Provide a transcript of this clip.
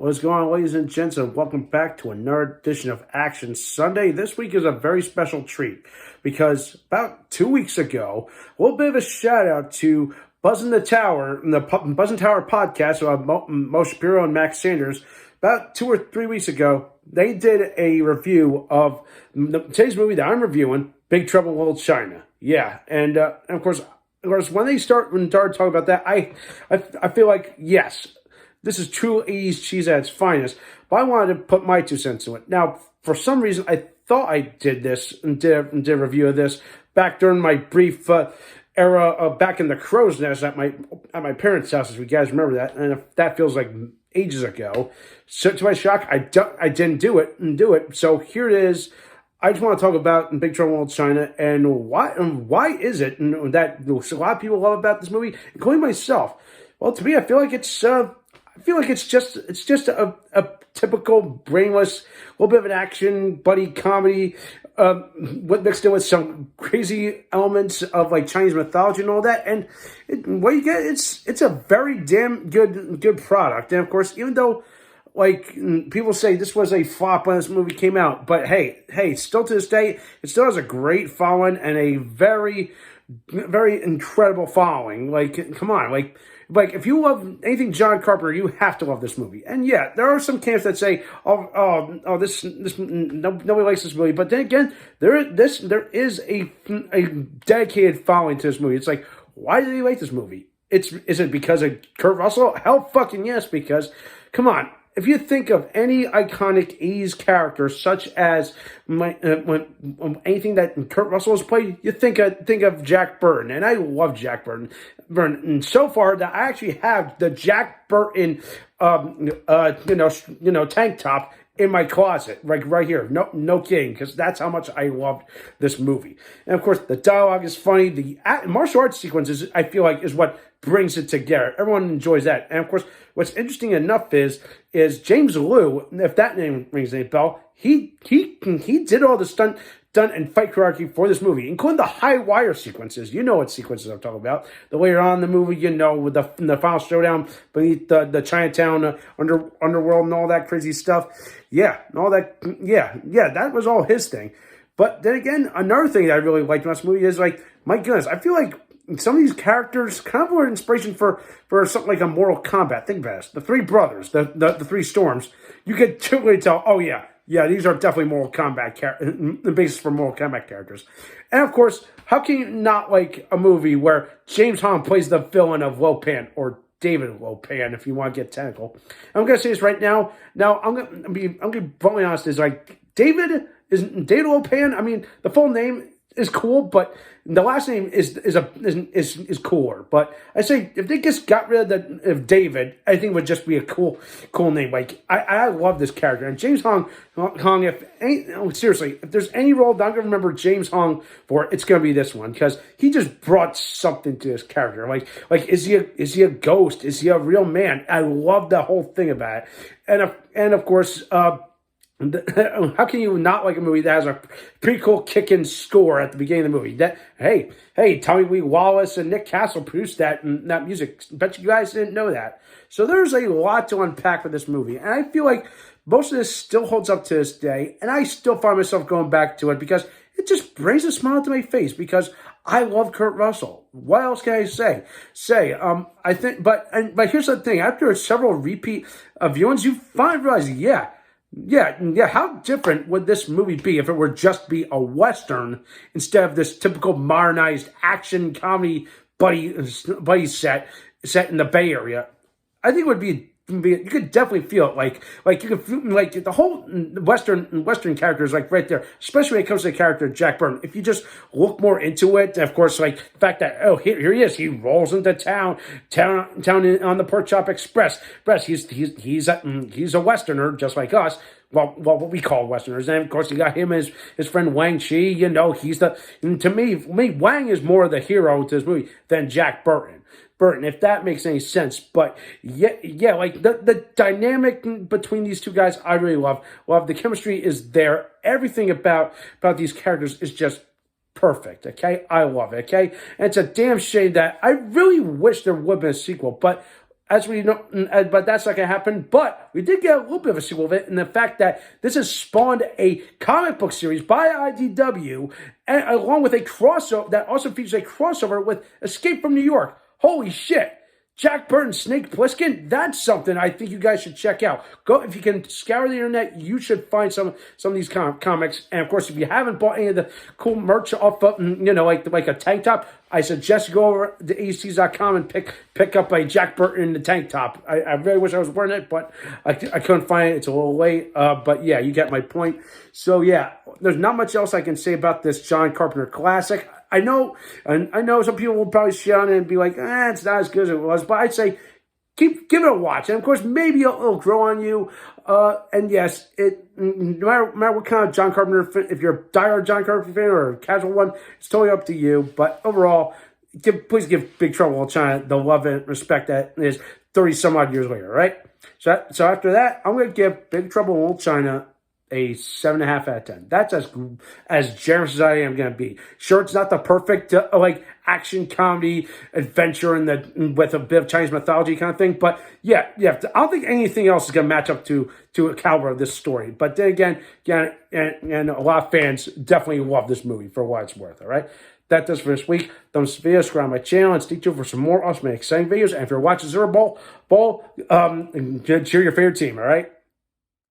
What's going on, ladies and gents, and welcome back to another edition of Action Sunday. This week is a very special treat because about 2 weeks ago, a little bit of a shout out to Buzz in the Tower, the Buzz in Tower podcast, Mo Shapiro and Max Sanders. About 2 or 3 weeks ago, they did a review of today's movie that I'm reviewing, Big Trouble in Little China. Yeah, and of course, when they started talking about that, I feel like, yes, this is true 80s cheese at its finest, but I wanted to put my 2 cents into it. Now, for some reason, I thought I did this and did a review of this back during my brief era back in the crow's nest at my parents' house, if you guys remember that, and if that feels like ages ago. So to my shock, I didn't do it. So here it is. I just want to talk about Big Trouble in Little China and why is it that a lot of people love about this movie, including myself. Well, to me, I feel like it's just a typical brainless, little bit of an action buddy comedy, mixed in with some crazy elements of like Chinese mythology and all that. And what you get, it's a very damn good product. And of course, even though like people say this was a flop when this movie came out, but hey, still to this day, it still has a great following and a very, very incredible following. Like, come on, like if you love anything John Carpenter, you have to love this movie. And yeah, there are some camps that say, this nobody likes this movie. But then again, there is a dedicated following to this movie. It's like, why do they like this movie? Is it because of Kurt Russell? Hell fucking yes, because come on. If you think of any iconic 80s character, such as anything that Kurt Russell has played, you think of Jack Burton, and I love Jack Burton. And so far, that I actually have the Jack Burton, tank top in my closet, like right here. No kidding, because that's how much I loved this movie. And of course, the dialogue is funny. The martial arts sequences, I feel like, is what brings it together. Everyone enjoys that. And of course, what's interesting enough is James Liu, if that name rings any bell, he did all the stunt and fight choreography for this movie, including the high wire sequences. You know what sequences I'm talking about. The later on in the movie, with the final showdown beneath the Chinatown underworld and all that crazy stuff. Yeah, and all that. Yeah, that was all his thing. But then again, another thing that I really liked about this movie is, like, my goodness, I feel like some of these characters kind of were inspiration for something like a Mortal Kombat. Think about it. The 3 brothers, the 3 storms. You could totally tell, oh yeah, these are definitely Mortal Kombat the basis for Mortal Kombat characters. And of course, how can you not like a movie where James Hong plays the villain of Lopan, or David Lopan, if you want to get technical. I'm gonna say this right now. Now I'm gonna be bluntly honest. Is like David Lopan. I mean, the full name is cool, but the last name is cooler. But I say if they just got rid of David, I think it would just be a cool name. Like I love this character, and James Hong. Seriously, if there's any role that I'm gonna remember James Hong for, it's gonna be this one, because he just brought something to this character. Like is he a ghost? Is he a real man? I love the whole thing about it, and of course. How can you not like a movie that has a pretty cool kicking score at the beginning of the movie? That hey, Tommy Lee Wallace and Nick Castle produced that music. Bet you guys didn't know that. So there's a lot to unpack with this movie, and I feel like most of this still holds up to this day, and I still find myself going back to it because it just brings a smile to my face because I love Kurt Russell. What else can I say? I think, but here's the thing: after several repeat viewings, you finally realize, yeah. How different would this movie be if it were just be a Western instead of this typical modernized action comedy buddy set in the Bay Area? I think it would be. You could definitely feel it, like you could feel, like the whole Western characters, like right there, especially when it comes to the character of Jack Burton. If you just look more into it, of course, like the fact that here he is, he rolls into town on the Pork Chop Express. He's a Westerner just like us. Well, what we call Westerners, and of course you got him as his friend Wang Chi. He's to me, Wang is more of the hero to this movie than Jack Burton, if that makes any sense. But yeah, like the dynamic between these two guys, I really love. The chemistry is there. Everything about these characters is just perfect. Okay, I love it. Okay, and it's a damn shame that I really wish there would have been a sequel, but as we know, but that's not going to happen. But we did get a little bit of a sequel of it, and the fact that this has spawned a comic book series by IDW, and along with a crossover that also features a crossover with Escape from New York. Holy shit! Jack Burton, Snake Plissken, that's something I think you guys should check out. Go, if you can scour the internet, you should find some of these comics. And of course, if you haven't bought any of the cool merch off of, like a tank top, I suggest you go over to ACs.com and pick up a Jack Burton in the tank top. I really wish I was wearing it, but I couldn't find it. It's a little late. But yeah, you get my point. So yeah, there's not much else I can say about this John Carpenter classic. I know some people will probably shit on it and be like, it's not as good as it was. But I'd say give it a watch. And of course, maybe it'll grow on you. And yes, no matter what kind of John Carpenter, if you're a diehard John Carpenter fan or a casual one, it's totally up to you. But overall, please give Big Trouble in Little China the love and respect that is 30 some odd years later, right? So after that, I'm going to give Big Trouble in Little China a 7.5 out of 10. That's as generous as I am going to be. Sure, it's not the perfect action comedy adventure with a bit of Chinese mythology kind of thing, but yeah, I don't think anything else is going to match up to a caliber of this story. But then again, and a lot of fans definitely love this movie for what it's worth. All right. That does for this week. Thumbs up this video, subscribe to my channel, and stay tuned for some more awesome and exciting videos. And if you're watching SuperBowl, cheer your favorite team. All right.